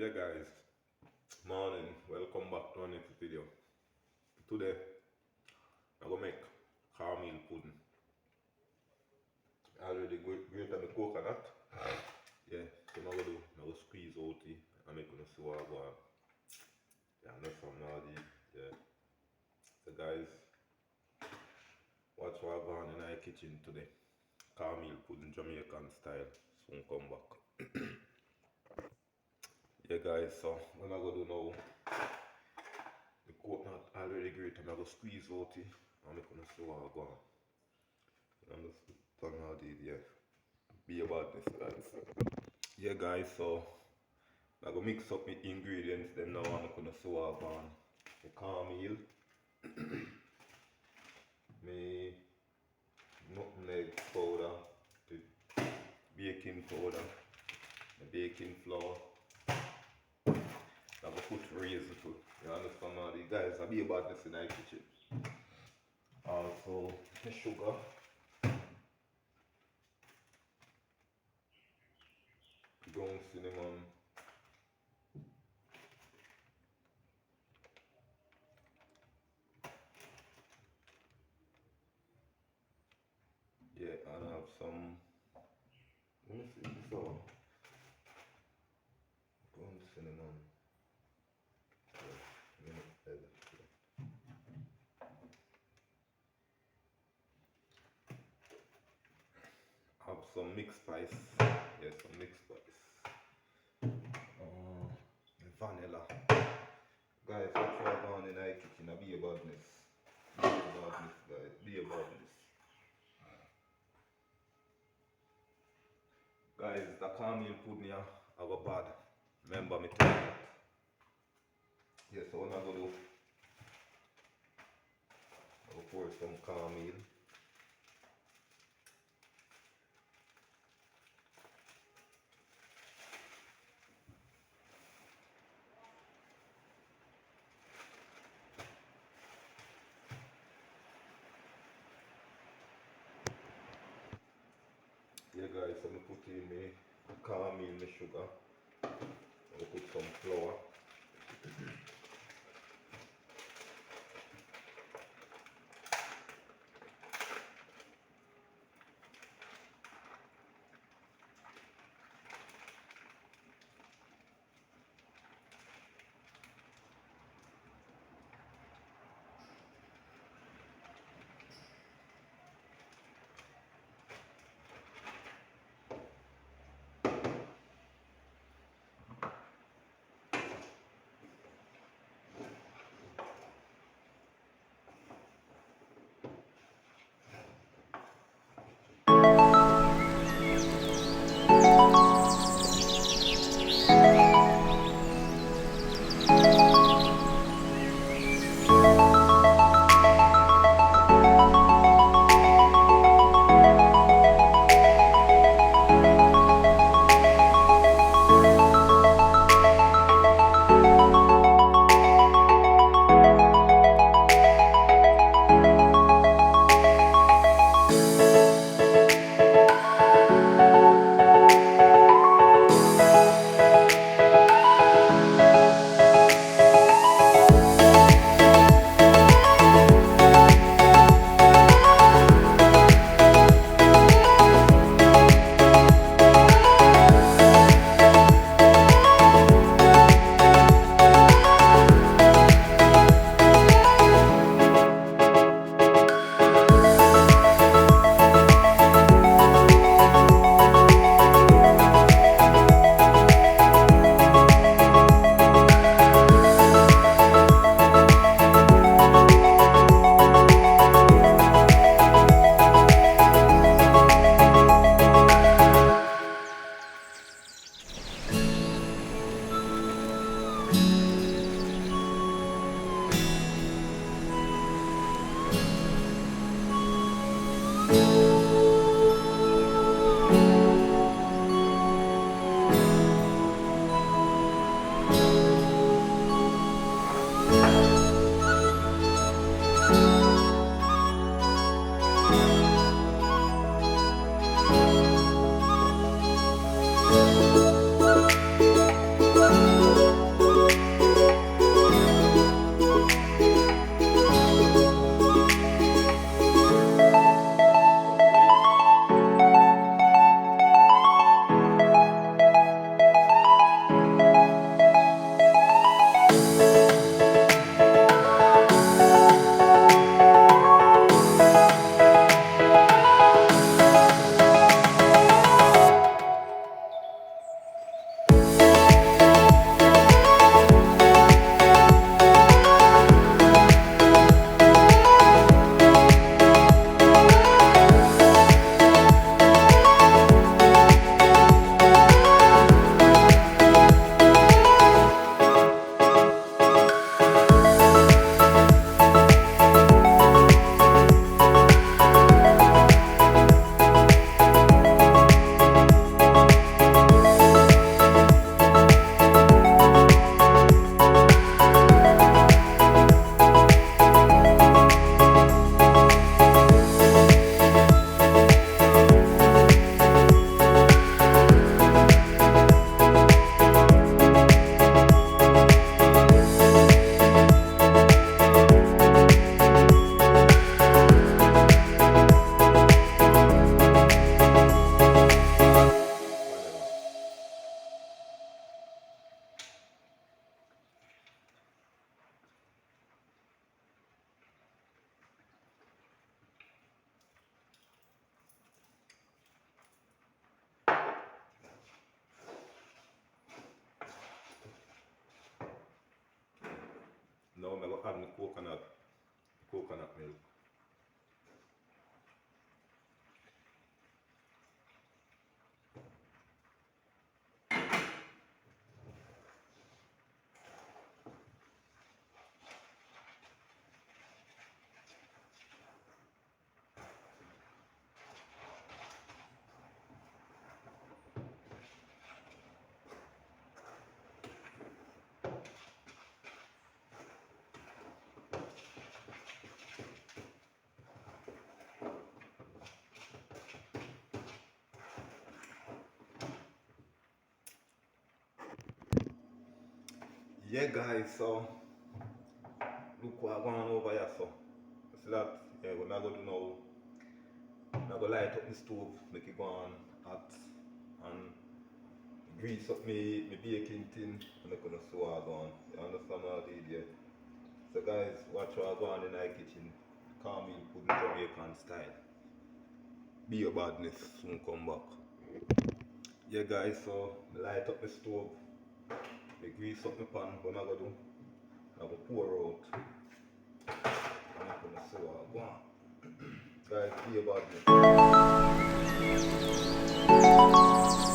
Yeah guys, morning, welcome back to our next video. Today I'm gonna make cornmeal pudding. I already grate the coconut. Yeah, so I'm gonna squeeze out it and make gonna see what I want. Yeah, not from now yeah. So guys, watch what I want in our kitchen today. Cornmeal pudding Jamaican style. Soon come back. Yeah guys, so what I'm gonna do now, the coconut already great and I'm gonna squeeze out it and make gonna see what I want. And just turn out it, yeah. Be about this guys. Yeah guys, so I'm gonna mix up my ingredients then now I'm gonna swap on the cornmeal, my nutmeg powder, the baking powder, the baking flour. I'm gonna put raisin too. You understand now the guys, I'll be about this in the kitchen. Also the sugar, ground cinnamon, yeah, and I have some, let me see, so ground cinnamon, yeah, have some mixed spice, yeah, some mixed spice, vanilla. Guys, what's going on in our kitchen? Be about this. Be about this, guys. Be about this. Guys, the cornmeal pudding here, I got bad. Remember me telling you. Yeah, so what I'm gonna do, I'll pour some cornmeal. Yeah guys, so I'm put in my cornmeal, my sugar. I'll put some flour. coconut milk. Yeah guys, so look what going on over here. So see that, yeah, what I'm gonna do now, I'm gonna light up the stove, make it go on hot, and grease up me baking tin, and I'm gonna see what going on. You understand what I did, yeah? So guys, watch what go on in my kitchen. Cornmeal pudding Jamaican style. Be your badness, soon come back. Yeah guys, so light up the stove, me grease up my pan, what I'm gonna do, I'm gonna pour out, and I'm gonna see what go on. Guys, be your badness.